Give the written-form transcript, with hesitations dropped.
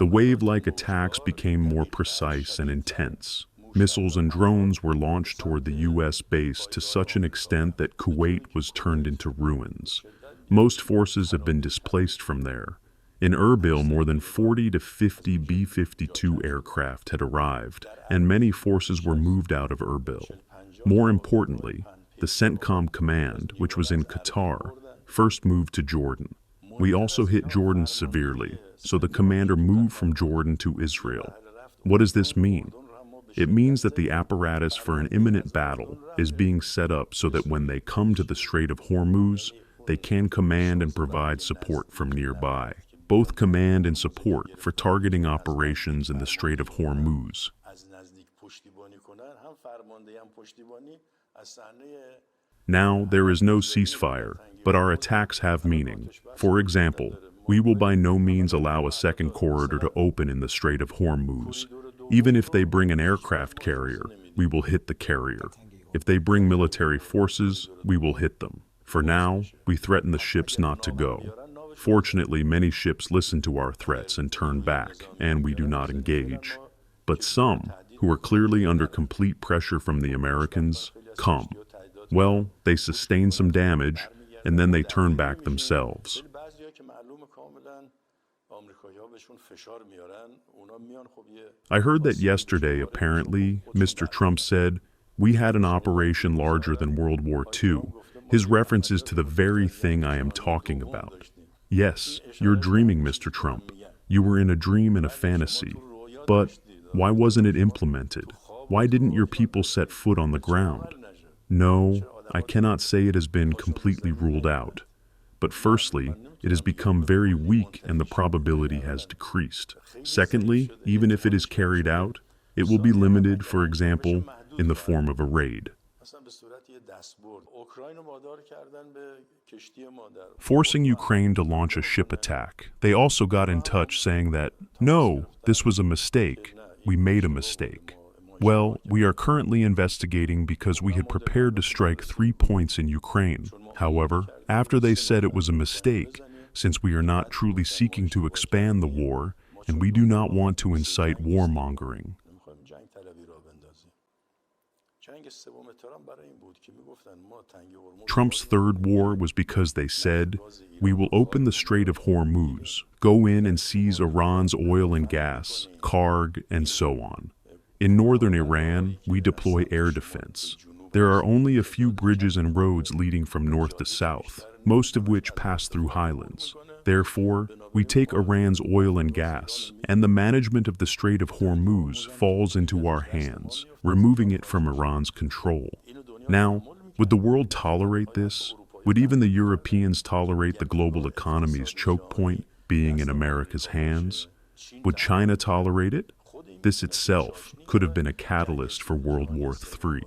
The wave-like attacks became more precise and intense. Missiles and drones were launched toward the U.S. base to such an extent that Kuwait was turned into ruins. Most forces have been displaced from there. In Erbil, more than 40 to 50 B-52 aircraft had arrived, and many forces were moved out of Erbil. More importantly, the CENTCOM command, which was in Qatar, first moved to Jordan. We also hit Jordan severely, so the commander moved from Jordan to Israel. What does this mean? It means that the apparatus for an imminent battle is being set up so that when they come to the Strait of Hormuz, they can command and provide support from nearby. Both command and support for targeting operations in the Strait of Hormuz. Now, there is no ceasefire, but our attacks have meaning. For example, we will by no means allow a second corridor to open in the Strait of Hormuz. Even if they bring an aircraft carrier, we will hit the carrier. If they bring military forces, we will hit them. For now, we threaten the ships not to go. Fortunately, many ships listen to our threats and turn back, and we do not engage. But some, who are clearly under complete pressure from the Americans, come. Well, they sustain some damage, and then they turn back themselves. I heard that yesterday, apparently, Mr. Trump said, "We had an operation larger than World War II. His reference is to the very thing I am talking about. Yes, you're dreaming, Mr. Trump. You were in a dream and a fantasy. But why wasn't it implemented? Why didn't your people set foot on the ground? No, I cannot say it has been completely ruled out. But firstly, it has become very weak and the probability has decreased. Secondly, even if it is carried out, it will be limited, for example, in the form of a raid. Forcing Ukraine to launch a ship attack. They also got in touch saying that, no, this was a mistake. We made a mistake. Well, we are currently investigating because we had prepared to strike 3 points in Ukraine. However, after they said it was a mistake, since we are not truly seeking to expand the war, and we do not want to incite warmongering. Trump's third war was because they said, we will open the Strait of Hormuz, go in and seize Iran's oil and gas, Karg, and so on. In northern Iran, we deploy air defense. There are only a few bridges and roads leading from north to south, most of which pass through highlands. Therefore, we take Iran's oil and gas, and the management of the Strait of Hormuz falls into our hands, removing it from Iran's control. Now, would the world tolerate this? Would even the Europeans tolerate the global economy's choke point being in America's hands? Would China tolerate it? This itself could have been a catalyst for World War III.